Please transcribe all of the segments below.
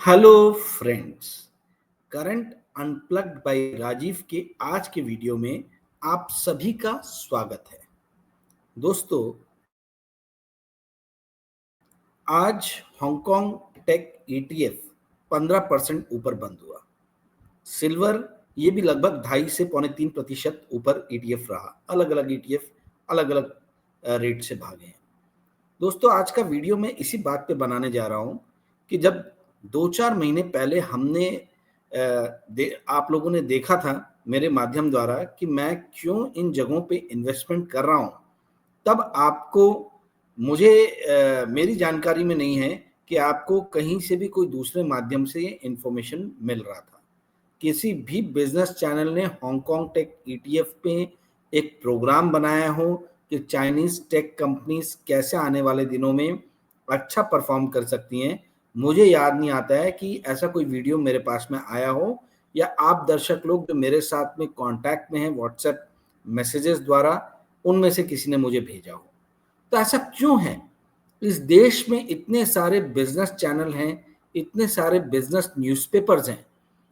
Hello friends. Current unplugged by Rajiv के आज के वीडियो में आप सभी का स्वागत है। दोस्तों, आज हांगकांग टेक ईटीएफ 15% ऊपर बंद हुआ। सिल्वर ये भी लगभग 2.5 से पौने 3% ऊपर ईटीएफ रहा। अलग अलग ईटीएफ अलग अलग रेट से भागे हैं। दोस्तों, आज का वीडियो मैं इसी बात पे बनाने जा रहा हूं कि जब 2-4 महीने पहले आप लोगों ने देखा था मेरे माध्यम द्वारा कि मैं क्यों इन जगहों पे इन्वेस्टमेंट कर रहा हूं, तब आपको मेरी जानकारी में नहीं है कि आपको कहीं से भी कोई दूसरे माध्यम से ये इंफॉर्मेशन मिल रहा था। किसी भी बिजनेस चैनल ने हांगकांग टेक ईटीएफ पे एक प्रोग्राम बनाया हो कि चाइनीज टेक कंपनीज कैसे आने वाले दिनों में अच्छा परफॉर्म कर सकती हैं। मुझे याद नहीं आता है कि ऐसा कोई वीडियो मेरे पास में आया हो या आप दर्शक लोग जो मेरे साथ में कांटेक्ट में हैं व्हाट्सएप मैसेजेस द्वारा, उनमें से किसी ने मुझे भेजा हो। तो ऐसा क्यों है? इस देश में इतने सारे बिजनेस चैनल हैं, इतने सारे बिजनेस न्यूज़पेपर्स हैं,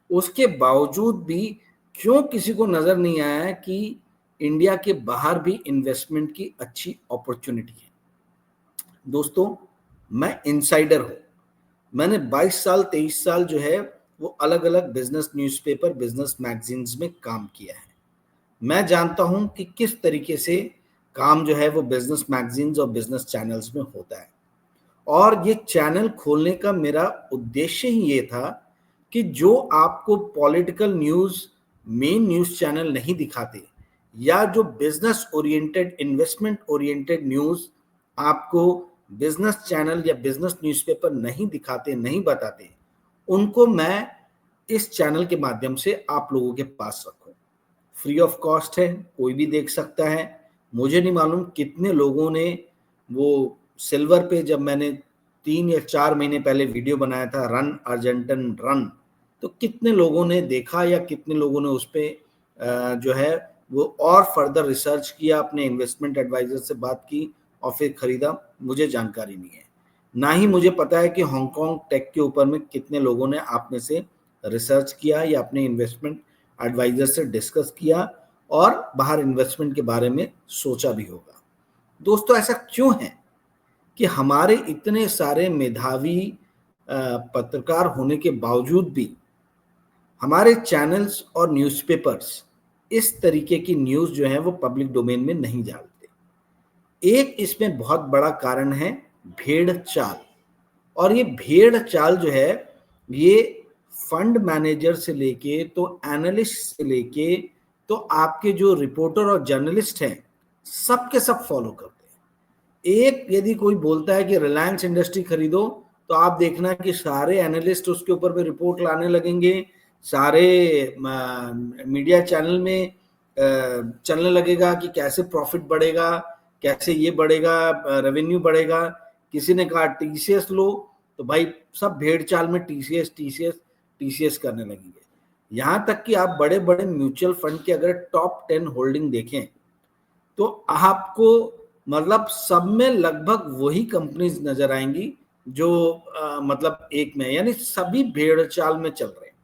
उसके बावजूद भी क्यों किसी को नजर नहीं आया है कि इंडिया के बाहर भी इन्वेस्टमेंट की अच्छी अपॉर्चुनिटी है। दोस्तों, मैं इनसाइडर हूं। मैंने 22 साल 23 साल जो है वो अलग अलग बिजनेस न्यूज़पेपर बिजनेस मैगजीन्स में काम किया है। मैं जानता हूं कि किस तरीके से काम जो है वो बिजनेस मैगजीन्स और बिजनेस चैनल्स में होता है। और ये चैनल खोलने का मेरा उद्देश्य ही ये था कि जो आपको political news main news channel नहीं दिखाते या जो business oriented investment oriented news आपको बिजनेस चैनल या बिजनेस न्यूज़पेपर नहीं दिखाते, नहीं बताते, उनको मैं इस चैनल के माध्यम से आप लोगों के पास रखूं। फ्री ऑफ कॉस्ट है, कोई भी देख सकता है। मुझे नहीं मालूम कितने लोगों ने वो सिल्वर पे, जब मैंने 3 या 4 महीने पहले वीडियो बनाया था रन अर्जेंटन रन, तो कितने लोगों ने देखा या कितने लोगों ने उस पर जो है वो और फर्दर रिसर्च किया, अपने इन्वेस्टमेंट एडवाइजर से बात की और फिर खरीदा, मुझे जानकारी नहीं है। ना ही मुझे पता है कि हांगकांग टेक के ऊपर में कितने लोगों ने आप में से रिसर्च किया या अपने इन्वेस्टमेंट एडवाइजर से डिस्कस किया और बाहर इन्वेस्टमेंट के बारे में सोचा भी होगा। दोस्तों, ऐसा क्यों है कि हमारे इतने सारे मेधावी पत्रकार होने के बावजूद भी हमारे चैनल्स और न्यूज़पेपर्स इस तरीके की न्यूज़ जो है वो पब्लिक डोमेन में नहीं डालते? एक इसमें बहुत बड़ा कारण है भेड़ चाल। और ये भेड़ चाल जो है ये फंड मैनेजर से लेके तो एनालिस्ट से लेके तो आपके जो रिपोर्टर और जर्नलिस्ट हैं, सब के सब फॉलो करते हैं। एक यदि कोई बोलता है कि रिलायंस इंडस्ट्री खरीदो, तो आप देखना कि सारे एनालिस्ट उसके ऊपर में रिपोर्ट लाने लगेंगे, सारे मीडिया चैनल में चलने लगेगा कि कैसे प्रॉफिट बढ़ेगा, कैसे ये बढ़ेगा, रेवेन्यू बढ़ेगा। किसी ने कहा टीसीएस लो, तो भाई सब भेड़ चाल में टीसीएस टीसीएस टीसीएस करने लगेंगे। यहां तक कि आप बड़े बड़े म्यूचुअल फंड के अगर टॉप 10 होल्डिंग देखें तो आपको मतलब सब में लगभग वही कंपनीज नजर आएंगी जो मतलब एक में, यानी सभी भेड़ चाल में चल रहे हैं।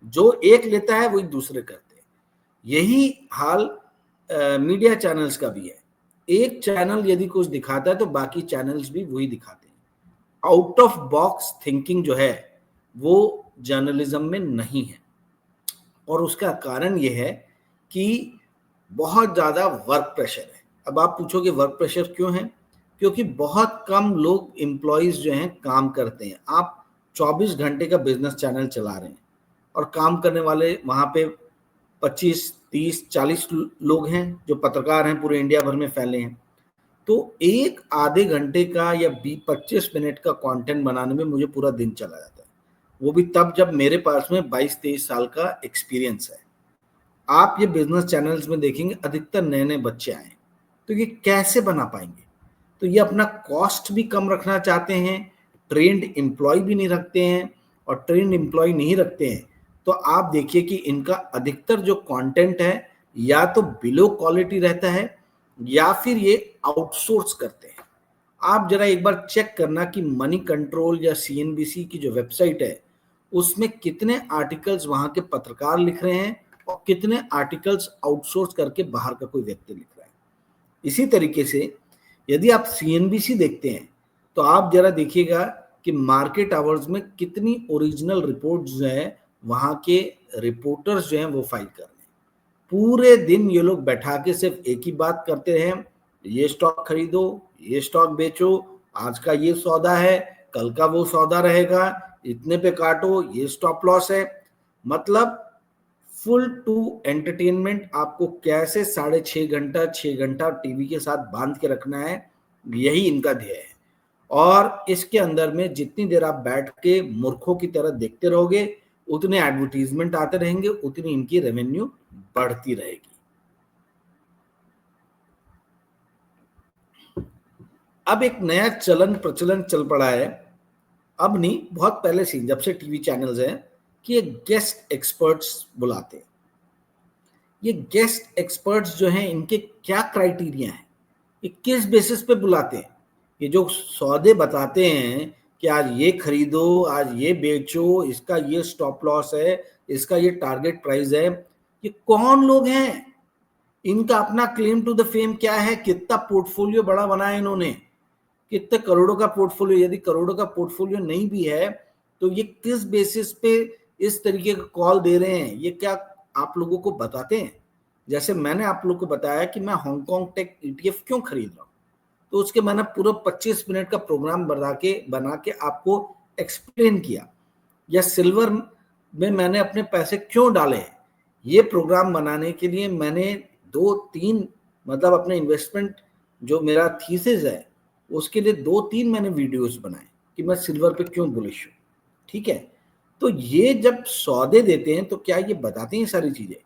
जो एक लेता है वही दूसरे करते हैं। यही हाल मीडिया चैनल्स का भी है। एक चैनल यदि कुछ दिखाता है तो बाकी चैनल्स भी वही दिखाते हैं। आउट ऑफ बॉक्स थिंकिंग जो है वो जर्नलिज्म में नहीं है। और उसका कारण ये है कि बहुत ज़्यादा वर्क प्रेशर है। अब आप पूछोगे वर्क प्रेशर क्यों है? क्योंकि बहुत कम लोग एम्प्लॉयज़ जो हैं काम करते हैं। आप 24 घंटे का बिजनेस चैनल चला रहे हैं और काम करने वाले वहाँ पे 25, 30, 40 लोग हैं जो पत्रकार हैं, पूरे इंडिया भर में फैले हैं। तो एक आधे घंटे का या 25 मिनट का कंटेंट बनाने में मुझे पूरा दिन चला जाता है। वो भी तब जब मेरे पास में 22-23 साल का एक्सपीरियंस है। आप ये बिजनेस चैनल्स में देखेंगे अधिकतर नए नए बच्चे आए, तो ये कैसे बना पाएंगे? तो ये अपना कॉस्ट भी कम रखना चाहते हैं, ट्रेंड एम्प्लॉय भी नहीं रखते हैं। और ट्रेंड एम्प्लॉय नहीं रखते हैं तो आप देखिए कि इनका अधिकतर जो कंटेंट है या तो बिलो क्वालिटी रहता है या फिर ये आउटसोर्स करते हैं। आप जरा एक बार चेक करना कि मनी कंट्रोल या सीएनबीसी की जो वेबसाइट है उसमें कितने आर्टिकल्स वहां के पत्रकार लिख रहे हैं और कितने आर्टिकल्स आउटसोर्स करके बाहर का कोई व्यक्ति लिख रहा है। इसी तरीके से यदि आप सीएनबीसी देखते हैं तो आप जरा देखिएगा कि मार्केट आवर्स में कितनी ओरिजिनल रिपोर्ट्स जो है वहां के रिपोर्टर्स जो हैं वो फाइल कर रहे हैं। पूरे दिन ये लोग बैठा के सिर्फ एक ही बात करते हैं, ये स्टॉक खरीदो, ये स्टॉक बेचो, आज का ये सौदा है, कल का वो सौदा रहेगा, इतने पे काटो, ये स्टॉप लॉस है। मतलब फुल टू एंटरटेनमेंट, आपको कैसे 6.5 घंटा 6 घंटा टीवी के साथ बांध के रखना है, यही इनका ध्येय है। और इसके अंदर में जितनी देर आप बैठ के मूर्खों की तरह देखते रहोगे, उतने एडवर्टीजमेंट आते रहेंगे, उतनी इनकी रेवेन्यू बढ़ती रहेगी। अब एक नया प्रचलन चल पड़ा है, अब नहीं, बहुत पहले से, जब से टीवी चैनल्स हैं, कि ये गेस्ट एक्सपर्ट्स बुलाते हैं। ये गेस्ट एक्सपर्ट्स जो हैं, इनके क्या क्राइटेरिया हैं, ये किस बेसिस पे बुलाते हैं? ये जो सौदे बताते हैं कि आज ये खरीदो, आज ये बेचो, इसका ये स्टॉप लॉस है, इसका ये टारगेट प्राइस है, ये कौन लोग हैं? इनका अपना क्लेम टू द फेम क्या है? कितना पोर्टफोलियो बड़ा बनाया इन्होंने, कितने करोड़ों का पोर्टफोलियो? यदि करोड़ों का पोर्टफोलियो नहीं भी है तो ये किस बेसिस पे इस तरीके का कॉल दे रहे हैं? ये क्या आप लोगों को बताते हैं? जैसे मैंने आप लोगों को बताया कि मैं हांगकांग टेक ईटीएफ क्यों खरीद रहा हूं, तो उसके मैंने पूरा 25 मिनट का प्रोग्राम बना के आपको एक्सप्लेन किया। या सिल्वर में मैंने अपने पैसे क्यों डाले हैं, ये प्रोग्राम बनाने के लिए मैंने 2-3 मतलब अपने इन्वेस्टमेंट जो मेरा थीसिस है उसके लिए 2-3 मैंने वीडियोस बनाए कि मैं सिल्वर पे क्यों बुलिश हूँ। ठीक है, तो ये जब सौदे देते हैं तो क्या ये बताते हैं सारी चीजें?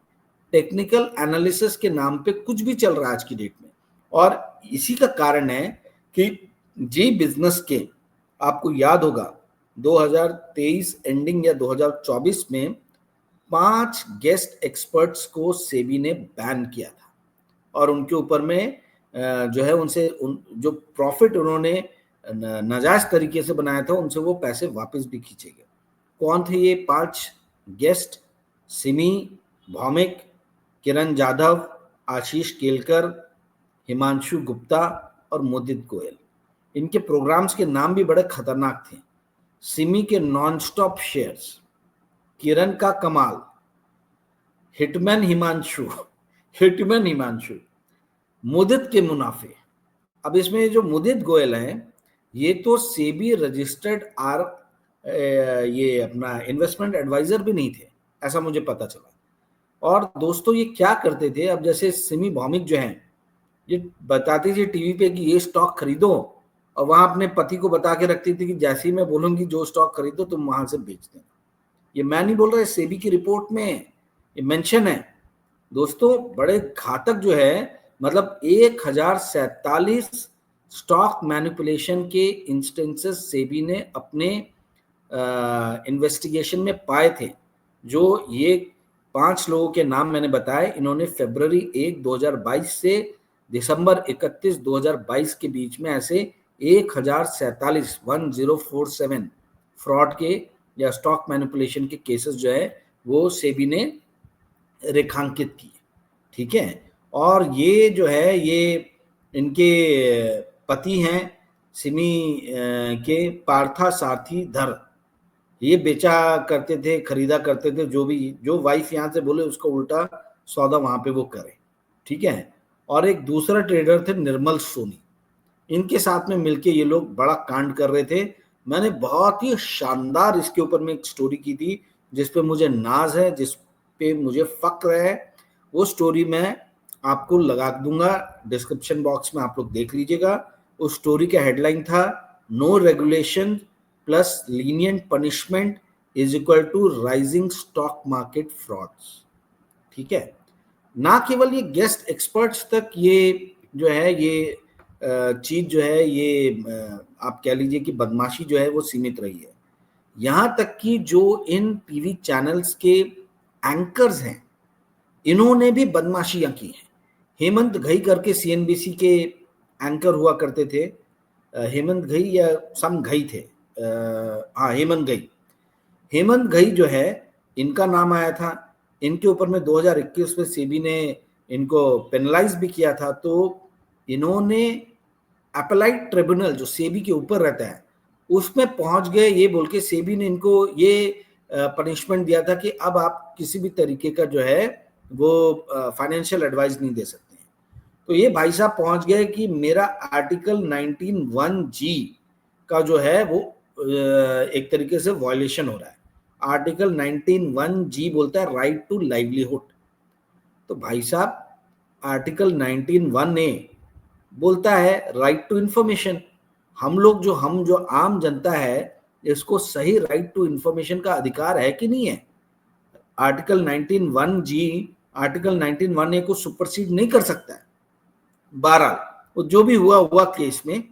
टेक्निकल एनालिसिस के नाम पे कुछ भी चल रहा है आज की डेट में। और इसी का कारण है कि जी बिजनेस के, आपको याद होगा 2023 एंडिंग या 2024 में 5 गेस्ट एक्सपर्ट्स को सेबी ने बैन किया था और उनके ऊपर में जो है उनसे जो प्रॉफिट उन्होंने नाजायज तरीके से बनाया था उनसे वो पैसे वापस भी खींचे गए। कौन थे ये 5 गेस्ट? सिमी भौमिक, किरण जाधव, आशीष केलकर, हिमांशु गुप्ता और मुदित गोयल। इनके प्रोग्राम्स के नाम भी बड़े खतरनाक थे। सिमी के नॉन स्टॉप शेयर्स, किरण का कमाल, हिटमैन हिमांशु, मुदित के मुनाफे। अब इसमें जो मुदित गोयल हैं, ये तो सेबी रजिस्टर्ड ये अपना इन्वेस्टमेंट एडवाइजर भी नहीं थे, ऐसा मुझे पता चला। और दोस्तों ये क्या करते थे, अब जैसे सिमी भौमिक जो हैं, ये बताती थी टीवी पे कि ये स्टॉक खरीदो, और वहां अपने पति को बता के रखती थी कि जैसे ही मैं बोलूंगी जो स्टॉक खरीदो तुम वहां से बेच देना। ये मैं नहीं बोल रहा, सेबी की रिपोर्ट में ये मेंशन है। दोस्तों बड़े घातक जो है, मतलब 1047 स्टॉक मैनिपुलेशन के इंस्टेंसेस सेबी ने अपने इन्वेस्टिगेशन में पाए थे। जो ये 5 लोगों के नाम मैंने बताए, इन्होंने फरवरी 1, 2022 से दिसंबर 31, 2022 के बीच में ऐसे 1047 फ्रॉड के या स्टॉक मैनिपुलेशन के केसेस जो है वो सेबी ने रेखांकित किए। ठीक है, और ये जो है ये इनके पति हैं सिमी के पार्था सारथी धर, ये बेचा करते थे, खरीदा करते थे, जो वाइफ यहाँ से बोले उसका उल्टा सौदा वहां पे वो करे। ठीक है, और एक दूसरा ट्रेडर थे निर्मल सोनी, इनके साथ में मिलके ये लोग बड़ा कांड कर रहे थे। मैंने बहुत ही शानदार इसके ऊपर में एक स्टोरी की थी जिसपे मुझे नाज है, जिस पे मुझे फक्र है। वो स्टोरी मैं आपको लगा दूंगा डिस्क्रिप्शन बॉक्स में, आप लोग देख लीजिएगा। उस स्टोरी का हेडलाइन था no regulation plus lenient punishment is equal to rising stock market frauds. ठीक है, ना केवल ये गेस्ट एक्सपर्ट्स तक ये जो है ये चीज जो है ये आप कह लीजिए कि बदमाशी जो है वो सीमित रही है। यहां तक कि जो इन टीवी चैनल्स के एंकर्स हैं, इन्होंने भी बदमाशियां की हैं। हेमंत घई करके सीएनबीसी के एंकर हुआ करते थे, हेमंत घई या सम घई थे, हाँ हेमंत घई। हेमंत घई जो है, इनका नाम आया था, इनके ऊपर में 2021 में सेबी ने इनको पेनलाइज भी किया था। तो इन्होंने अपलाइड ट्रिब्यूनल जो सेबी के ऊपर रहता है उसमें पहुंच गए, ये बोल के सेबी ने इनको ये पनिशमेंट दिया था कि अब आप किसी भी तरीके का जो है वो फाइनेंशियल एडवाइस नहीं दे सकते हैं। तो ये भाई साहब पहुंच गए कि मेरा आर्टिकल 19(1)(g का जो है वो एक तरीके से वायलेशन हो रहा है। आर्टिकल 19(1)(g बोलता है राइट टू लाइवलीहुड। तो भाई साहब आर्टिकल 19(1)(a बोलता है राइट टू इंफॉर्मेशन। हम जो आम जनता है, इसको सही राइट टू इंफॉर्मेशन का अधिकार है कि नहीं है? आर्टिकल 19(1)(g आर्टिकल 19(1)(a को सुपरसीड नहीं कर सकता है। 12 वो जो भी हुआ केस में,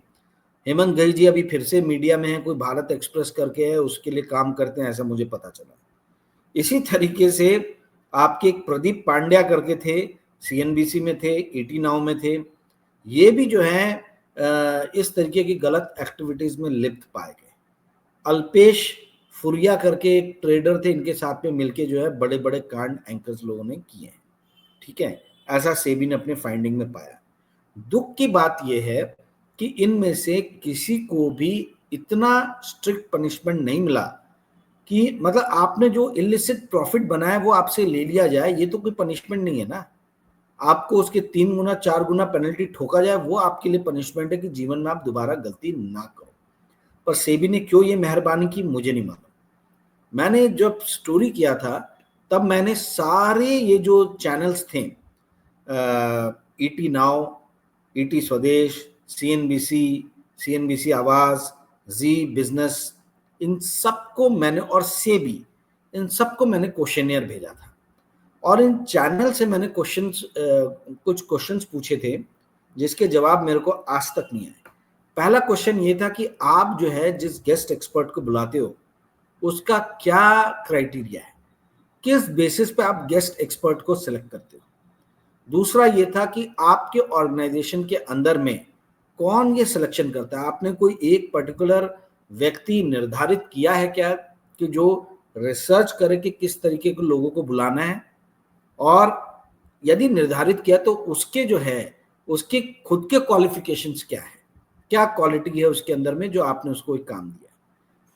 हेमंत घई जी अभी फिर से मीडिया में है, कोई भारत एक्सप्रेस करके है, उसके लिए काम करते हैं ऐसा मुझे पता चला। इसी तरीके से आपके एक प्रदीप पांड्या करके थे, सीएनबीसी में थे, 80 नाउ में थे, ये भी जो है इस तरीके की गलत एक्टिविटीज में लिप्त पाए गए। अल्पेश फुरिया करके एक ट्रेडर थे, इनके साथ में मिलके जो है बड़े बड़े कांड एंकर्स लोगों ने किए हैं। ठीक है, ऐसा सेबी ने अपने फाइंडिंग में पाया। दुख की बात यह है कि इनमें से किसी को भी इतना स्ट्रिक्ट पनिशमेंट नहीं मिला कि मतलब आपने जो इलिसिट प्रॉफिट बनाया वो आपसे ले लिया जाए, ये तो कोई पनिशमेंट नहीं है ना। आपको उसके 3 गुना 4 गुना पेनल्टी ठोका जाए, वो आपके लिए पनिशमेंट है कि जीवन में आप दोबारा गलती ना करो। पर सेबी ने क्यों ये मेहरबानी की मुझे नहीं मालूम। मैंने जब स्टोरी किया था तब मैंने सारे ये जो चैनल्स थे, ईटी नाउ, ईटी स्वदेश, सीएनबीसी, सीएनबीसी आवाज, जी बिजनेस, इन सबको मैंने, और सेबी, इन सबको मैंने क्वेश्चनियर भेजा था। और इन चैनल से मैंने कुछ क्वेश्चंस पूछे थे जिसके जवाब मेरे को आज तक नहीं आए। पहला क्वेश्चन ये था कि आप जो है जिस गेस्ट एक्सपर्ट को बुलाते हो उसका क्या क्राइटेरिया है, किस बेसिस पे आप गेस्ट एक्सपर्ट को सिलेक्ट करते हो। दूसरा ये था कि आपके ऑर्गेनाइजेशन के अंदर में कौन ये सिलेक्शन करता है, आपने कोई एक पर्टिकुलर व्यक्ति निर्धारित किया है क्या कि जो रिसर्च करे कि किस तरीके के लोगों को बुलाना है, और यदि निर्धारित किया तो उसके जो है उसके खुद के क्वालिफिकेशंस क्या है, क्या क्वालिटी है उसके अंदर में जो आपने उसको एक काम दिया।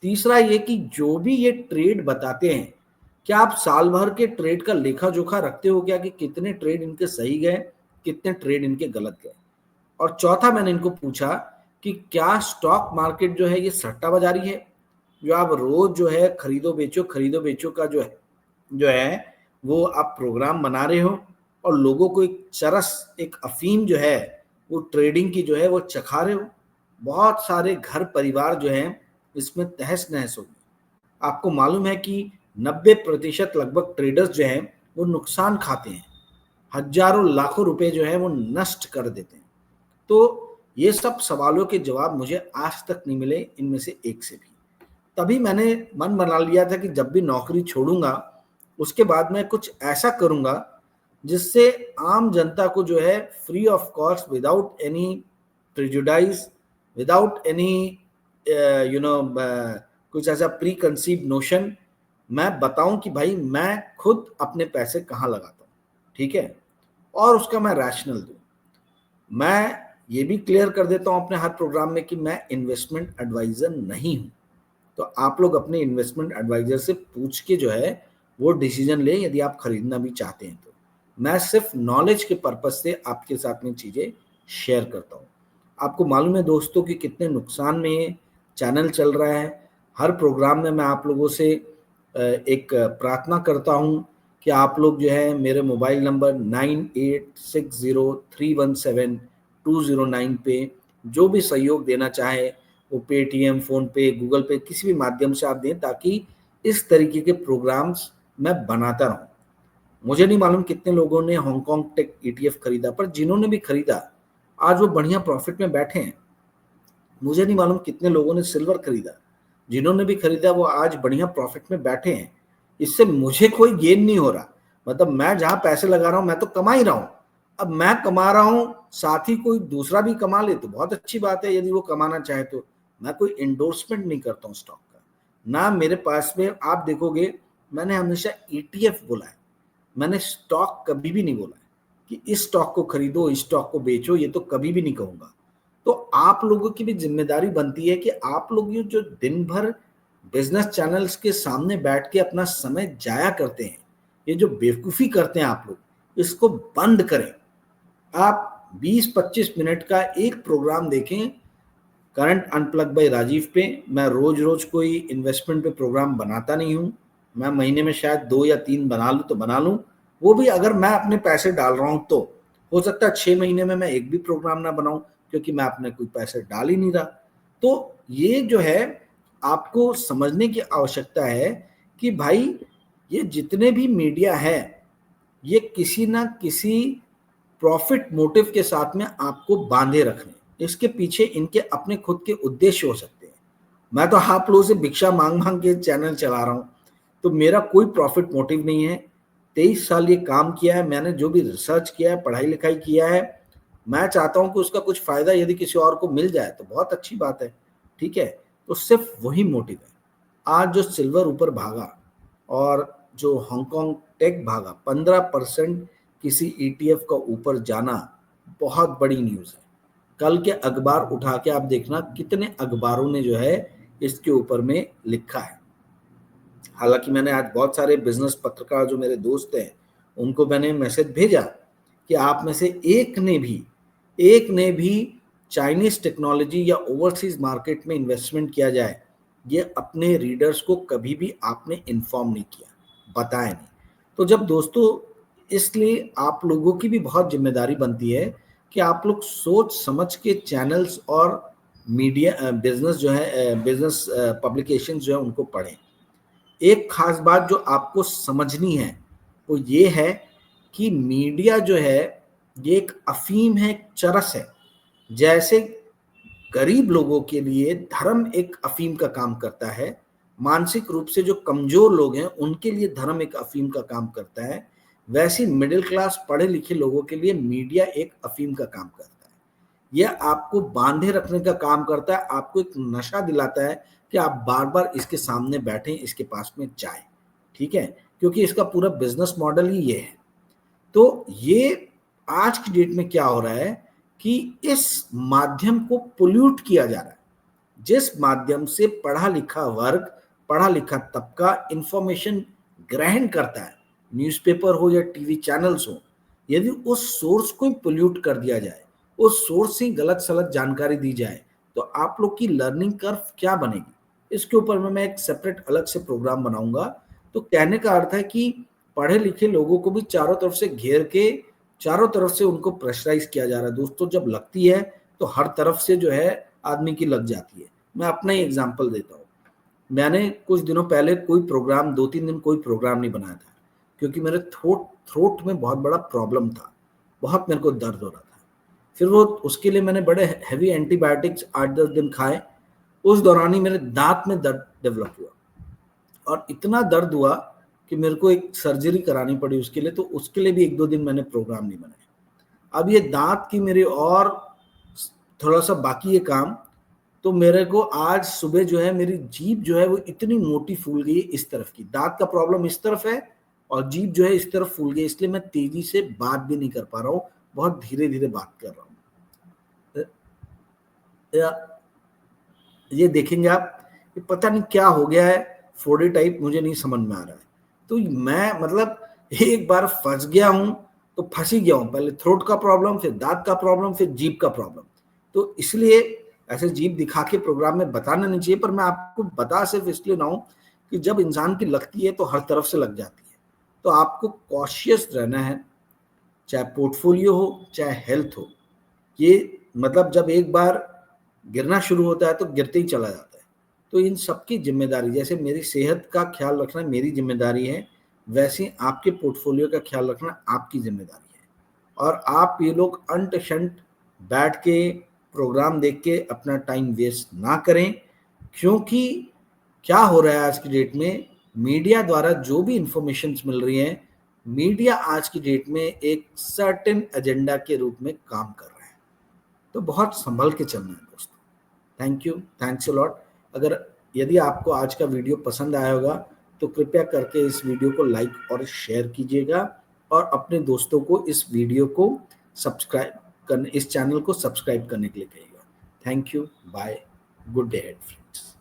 तीसरा ये कि जो भी ये ट्रेड बताते हैं, क्या आप साल भर के ट्रेड का लेखा जोखा रखते हो क्या कि कितने ट्रेड इनके सही गए, कितने ट्रेड इनके गलत गए। और चौथा मैंने इनको पूछा कि क्या स्टॉक मार्केट जो है ये सट्टा बाजारी है, जो आप रोज जो है खरीदो बेचो का जो है वो आप प्रोग्राम बना रहे हो और लोगों को एक चरस, एक अफीम जो है वो ट्रेडिंग की जो है वो चखा रहे हो। बहुत सारे घर परिवार जो है इसमें तहस नहस होगी। आपको मालूम है कि 90% लगभग ट्रेडर्स जो हैं वो नुकसान खाते हैं, हजारों लाखों रुपए जो है वो नष्ट कर देते हैं। तो ये सब सवालों के जवाब मुझे आज तक नहीं मिले इनमें से एक से भी। तभी मैंने मन बना लिया था कि जब भी नौकरी छोड़ूंगा उसके बाद मैं कुछ ऐसा करूंगा जिससे आम जनता को जो है free of cost, without any prejudice, without any कुछ ऐसा प्री कंसीव नोशन, मैं बताऊं कि भाई मैं खुद अपने पैसे कहाँ लगाता हूँ, ठीक है, और उसका मैं रैशनल दूं। मैं ये भी क्लियर कर देता हूं अपने हर प्रोग्राम में कि मैं इन्वेस्टमेंट एडवाइजर नहीं हूं। तो आप लोग अपने इन्वेस्टमेंट एडवाइजर से पूछ के जो है वो डिसीजन लें यदि आप खरीदना भी चाहते हैं तो। मैं सिर्फ नॉलेज के पर्पज से आपके साथ में चीज़ें शेयर करता हूँ। आपको मालूम है दोस्तों कि कितने नुकसान में ये चैनल चल रहा है। हर प्रोग्राम में मैं आप लोगों से एक प्रार्थना करता हूँ कि आप लोग जो है मेरे मोबाइल नंबर 9860317209 पे जो भी सहयोग देना चाहे वो पेटीएम, फोन पे, गूगल पे, किसी भी माध्यम से आप दें ताकि इस तरीके के प्रोग्राम्स मैं बनाता रहूं। मुझे नहीं मालूम कितने लोगों ने हांगकांग टेक ETF खरीदा, पर जिन्होंने भी खरीदा आज वो बढ़िया प्रॉफिट में बैठे हैं। मुझे नहीं मालूम कितने लोगों ने सिल्वर खरीदा, जिन्होंने भी खरीदा वो आज बढ़िया प्रॉफिट में बैठे हैं। इससे मुझे कोई गेन नहीं हो रहा, मतलब मैं जहां पैसे लगा रहा हूं मैं तो कमा ही रहा हूं। अब मैं कमा रहा हूं, साथ ही कोई दूसरा भी कमा ले तो बहुत अच्छी बात है, यदि वो कमाना चाहे तो। मैं कोई इंडोर्समेंट नहीं करता हूं स्टॉक का, ना मेरे पास में, आप देखोगे मैंने हमेशा ETF बोला है, मैंने स्टॉक कभी भी नहीं बोला है कि इस स्टॉक को खरीदो, इस स्टॉक को बेचो, ये तो कभी भी नहीं कहूंगा। तो आप लोगों की भी जिम्मेदारी बनती है कि आप लोग ये जो दिन भर बिजनेस चैनल्स के सामने बैठ के अपना समय जाया करते हैं, ये जो बेवकूफ़ी करते हैं आप लोग, इसको बंद करें। आप 20-25 मिनट का एक प्रोग्राम देखें करंट अनप्लग बाय राजीव पे। मैं रोज रोज कोई इन्वेस्टमेंट पे प्रोग्राम बनाता नहीं हूँ, मैं महीने में शायद 2 या 3 बना लूँ तो बना लूँ, वो भी अगर मैं अपने पैसे डाल रहा हूँ तो। हो सकता है 6 महीने में मैं एक भी प्रोग्राम ना बनाऊं, क्योंकि मैं अपने कोई पैसे डाल ही नहीं रहा। तो ये जो है आपको समझने की आवश्यकता है कि भाई ये जितने भी मीडिया है, ये किसी ना किसी प्रॉफिट मोटिव के साथ में आपको बांधे रख रहे हैं। इसके पीछे इनके अपने खुद के उद्देश्य हो सकते हैं। मैं तो आप लोगों से भिक्षा मांग मांग के चैनल चला रहा हूँ, तो मेरा कोई प्रॉफिट मोटिव नहीं है। 23 साल ये काम किया है मैंने, जो भी रिसर्च किया है, पढ़ाई लिखाई किया है, मैं चाहता हूँ कि उसका कुछ फायदा यदि किसी और को मिल जाए तो बहुत अच्छी बात है, ठीक है। तो सिर्फ वही मोटिव है। आज जो सिल्वर ऊपर भागा और जो हांगकांग टेक भागा 15% किसी ETF का ऊपर जाना, बहुत बड़ी न्यूज़ है। कल के अखबार उठा के आप देखना कितने अखबारों ने जो है इसके ऊपर में लिखा है। हालांकि मैंने आज बहुत सारे बिजनेस पत्रकार जो मेरे दोस्त हैं उनको मैंने मैसेज भेजा कि आप में से एक ने भी चाइनीज टेक्नोलॉजी या ओवरसीज मार्केट में इन्वेस्टमेंट किया जाए, ये अपने रीडर्स को कभी भी आपने इन्फॉर्म नहीं किया, बताया नहीं। तो जब दोस्तों, इसलिए आप लोगों की भी बहुत जिम्मेदारी बनती है कि आप लोग सोच समझ के चैनल्स और मीडिया बिजनेस जो है, बिजनेस पब्लिकेशन जो है उनको पढ़ें। एक खास बात जो आपको समझनी है वो ये है कि मीडिया जो है ये एक अफीम है, एक चरस है। जैसे गरीब लोगों के लिए धर्म एक अफीम का काम करता है, मानसिक रूप से जो कमजोर लोग हैं उनके लिए धर्म एक अफीम का काम करता है, वैसे मिडिल क्लास पढ़े लिखे लोगों के लिए मीडिया एक अफीम का काम करता है। यह आपको बांधे रखने का काम करता है, आपको एक नशा दिलाता है कि आप बार बार इसके सामने बैठें, इसके पास में जाएं, ठीक है, क्योंकि इसका पूरा बिजनेस मॉडल ही ये है। तो ये आज की डेट में क्या हो रहा है कि इस माध्यम को पोल्यूट किया जा रहा है, जिस माध्यम से पढ़ा लिखा वर्ग, पढ़ा लिखा तबका इंफॉर्मेशन ग्रहण करता है, न्यूज़पेपर हो या टीवी चैनल्स हो, यदि उस सोर्स को पोल्यूट कर दिया जाए, उस सोर्स से गलत सलत जानकारी दी जाए, तो आप लोग की लर्निंग कर्व क्या बनेगी, इसके ऊपर में मैं एक सेपरेट अलग से प्रोग्राम बनाऊंगा। तो कहने का अर्थ है कि पढ़े लिखे लोगों को भी चारों तरफ से घेर के, चारों तरफ से उनको प्रेशराइज किया जा रहा है। दोस्तों जब लगती है तो हर तरफ से जो है आदमी की लग जाती है। मैं अपना ही एग्जांपल देता हूँ। मैंने कुछ दिनों पहले कोई प्रोग्राम, 2-3 दिन कोई प्रोग्राम नहीं बनाया था, क्योंकि मेरे थ्रोट में बहुत बड़ा प्रॉब्लम था, बहुत मेरे को दर्द हो रहा था। फिर वो उसके लिए मैंने बड़े हैवी एंटीबायोटिक्स 8-10 दिन खाए। उस दौरान ही मेरे दांत में दर्द डेवलप हुआ और इतना दर्द हुआ कि मेरे को एक सर्जरी करानी पड़ी उसके लिए। तो उसके लिए भी 1-2 दिन मैंने प्रोग्राम नहीं बनाया। अब ये दांत की मेरी और थोड़ा सा बाकी है काम। तो मेरे को आज सुबह जो है मेरी जीभ जो है वो इतनी मोटी फूल गई इस तरफ की, दांत का प्रॉब्लम इस तरफ है और जीभ जो है इस तरफ फूल गई, इसलिए मैं तेजी से बात भी नहीं कर पा रहा हूँ, बहुत धीरे धीरे बात कर रहा हूँ। ये देखेंगे आप, ये पता नहीं क्या हो गया है, 4D टाइप, मुझे नहीं समझ में आ रहा है। तो मैं मतलब एक बार फंस गया हूं तो फंस ही गया हूं, पहले थ्रोट का प्रॉब्लम, फिर दांत का प्रॉब्लम, फिर जीभ का प्रॉब्लम। तो इसलिए ऐसे जीभ दिखा के प्रोग्राम में बताना नहीं चाहिए, पर मैं आपको बता सिर्फ इसलिए ना हूं कि जब इंसान की लगती है तो हर तरफ से लग जाती है। तो आपको कॉशियस रहना है, चाहे पोर्टफोलियो हो चाहे हेल्थ हो। ये मतलब जब एक बार गिरना शुरू होता है तो गिरते ही चला जाता है। तो इन सबकी जिम्मेदारी, जैसे मेरी सेहत का ख्याल रखना मेरी जिम्मेदारी है, वैसे आपके पोर्टफोलियो का ख्याल रखना आपकी जिम्मेदारी है। और आप ये लोग अंट शंट बैठ के प्रोग्राम देख के अपना टाइम वेस्ट ना करें, क्योंकि क्या हो रहा है आज की डेट में, मीडिया द्वारा जो भी इंफॉर्मेशन मिल रही है, मीडिया आज की डेट में एक सर्टेन एजेंडा के रूप में काम कर रहा है। तो बहुत संभल के चलना है दोस्तों। Thank you, thanks a lot. अगर यदि आपको आज का वीडियो पसंद आया होगा तो कृपया करके इस वीडियो को लाइक और शेयर कीजिएगा और अपने दोस्तों को इस वीडियो को सब्सक्राइब करने, इस चैनल को सब्सक्राइब करने के लिए कहिएगा। Thank you, bye, good day head friends.